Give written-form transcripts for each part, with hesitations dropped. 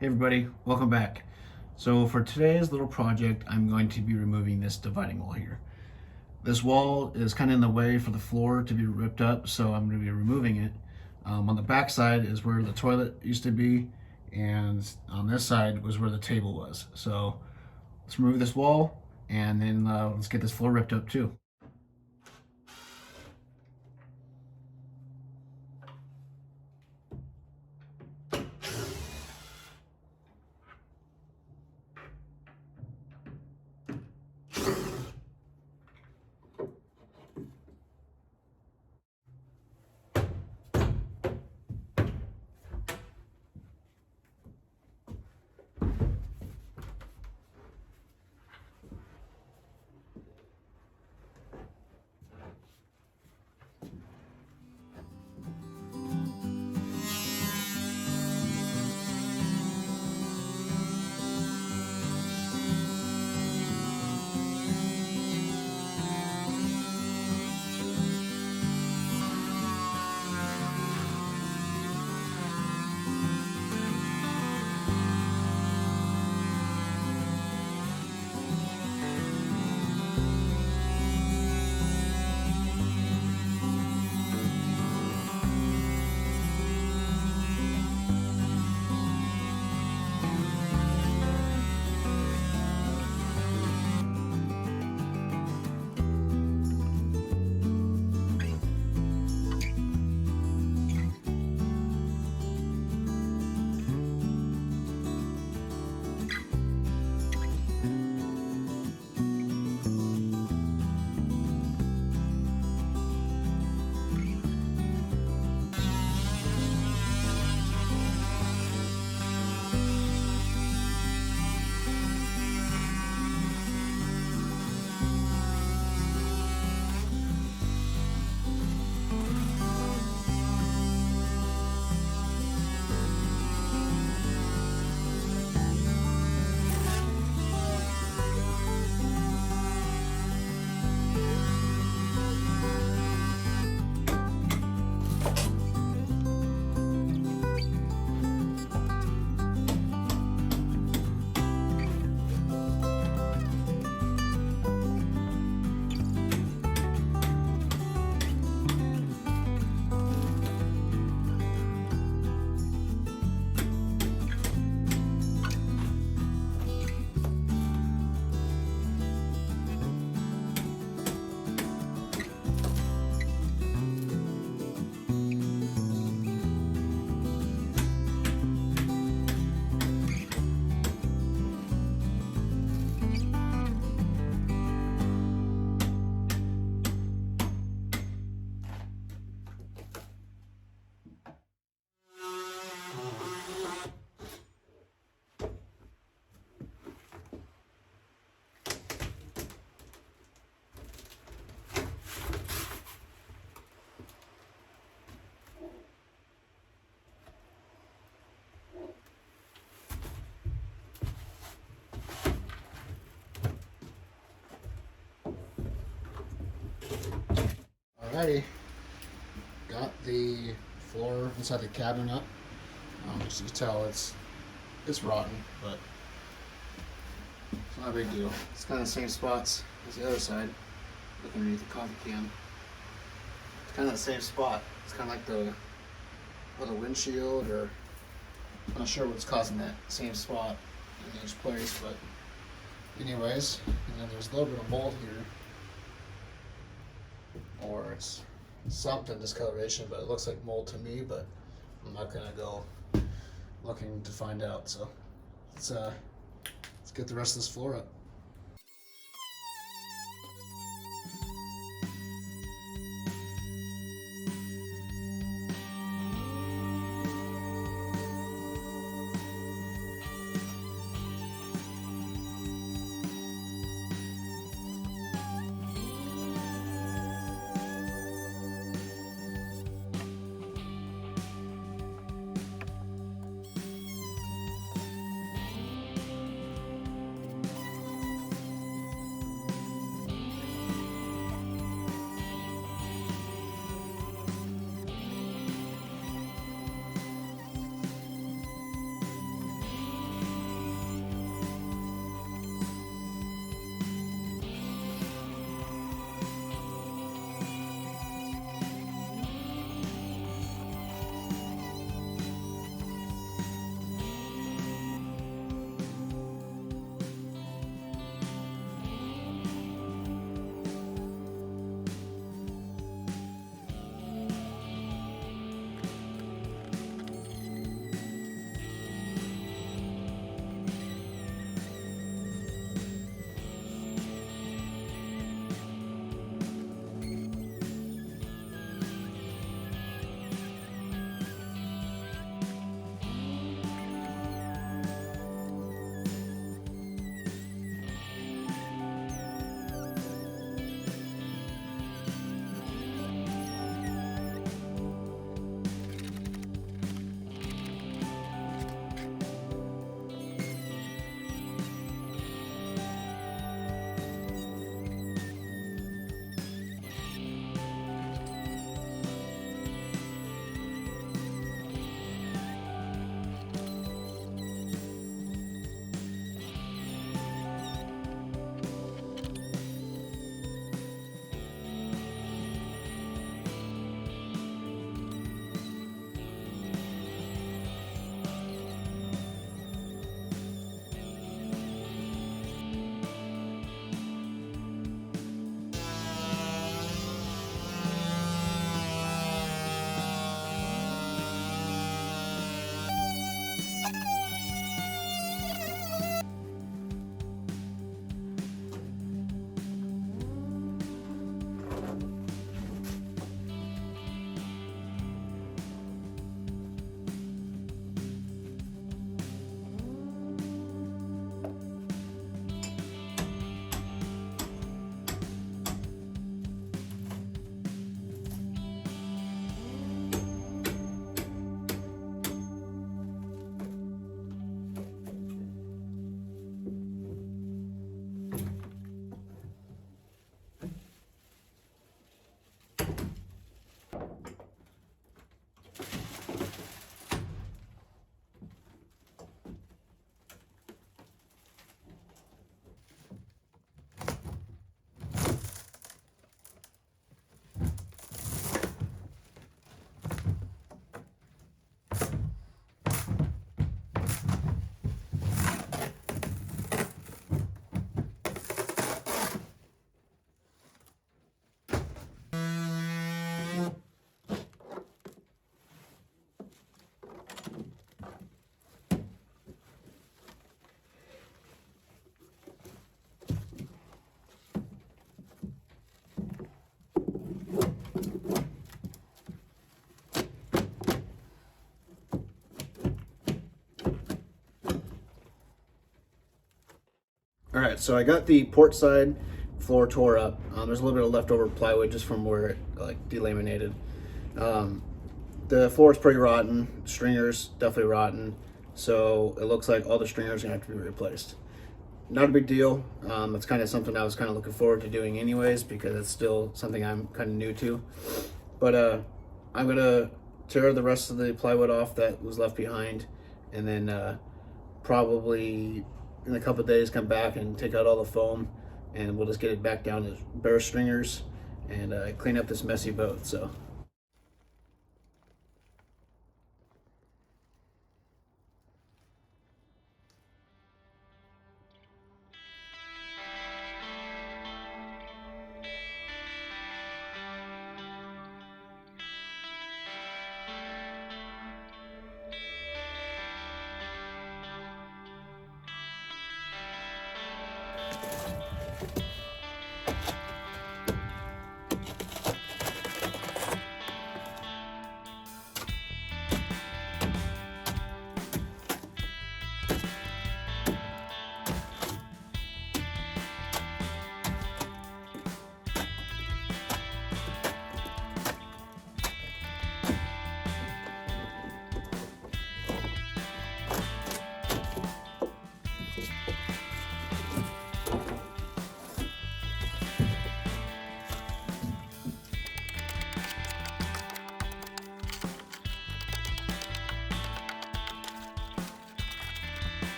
Hey everybody, welcome back. So for today's little project, I'm going to be removing this dividing wall here. This wall is kind of in the way for the floor to be ripped up, so I'm going to be removing it. On the back side is where the toilet used to be, and on this side was where the table was. So let's remove this wall, and then let's get this floor ripped up too. Alrighty, got the floor inside the cabin up. As you can tell, it's rotten, but it's not a big deal. It's kind of the same spots as the other side. Look underneath the coffee can. It's kind of the same spot. It's kind of like the windshield, or I'm not sure what's causing that same spot in each place. But anyways, and then there's a little bit of mold here, or it's something discoloration, but it looks like mold to me. But I'm not gonna go looking to find out. So let's get the rest of this floor up. Alright, so I got the port side floor tore up. There's a little bit of leftover plywood just from where it like delaminated. The floor is pretty rotten. Stringers definitely rotten. So it looks like all the stringers are gonna have to be replaced. Not a big deal. It's kind of something I was kind of looking forward to doing anyways because it's still something I'm kind of new to. But I'm gonna tear the rest of the plywood off that was left behind, and then probably in a couple of days come back and take out all the foam, and we'll just get it back down to bare stringers and clean up this messy boat. So.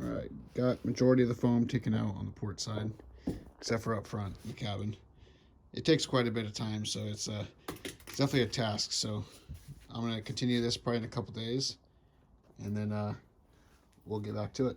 Alright, got majority of the foam taken out on the port side, except for up front in the cabin. It takes quite a bit of time, so it's definitely a task. So I'm going to continue this probably in a couple days, and then we'll get back to it.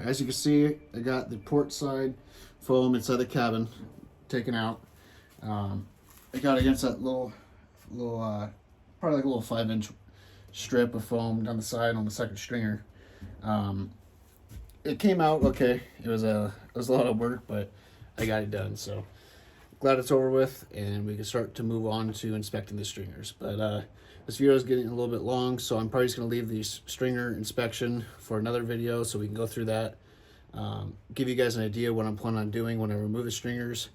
as you can see, I got the port side foam inside the cabin taken out. I got against that little probably like a little 5-inch strip of foam down the side on the second stringer. It came out okay. It was a lot of work, but I got it done. So glad it's over with, and we can start to move on to inspecting the stringers. But this video is getting a little bit long, so I'm probably just going to leave the stringer inspection for another video so we can go through that. Give you guys an idea what I'm planning on doing when I remove the stringers,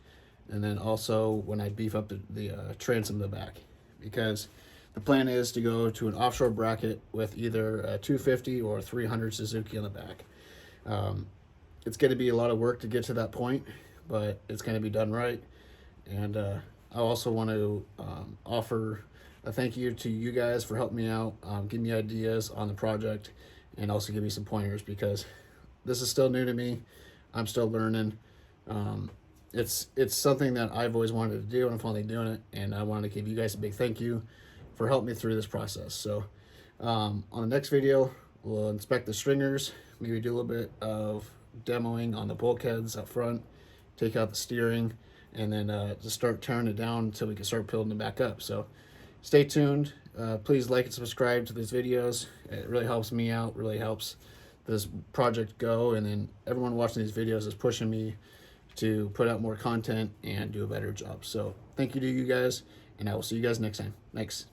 and then also when I beef up the transom in the back, because the plan is to go to an offshore bracket with either a 250 or a 300 Suzuki on the back. It's going to be a lot of work to get to that point, but it's going to be done right. And I also want to offer a thank you to you guys for helping me out, give me ideas on the project, and also give me some pointers, because this is still new to me. I'm still learning. It's something that I've always wanted to do, and I'm finally doing it, and I wanted to give you guys a big thank you for helping me through this process. So on the next video, we'll inspect the stringers, maybe do a little bit of demoing on the bulkheads up front, take out the steering, and then just start tearing it down until we can start building it back up. So stay tuned. Please like and subscribe to these videos. It really helps me out, really helps this project go, and then everyone watching these videos is pushing me to put out more content and do a better job. So thank you to you guys, and I will see you guys next time. Thanks.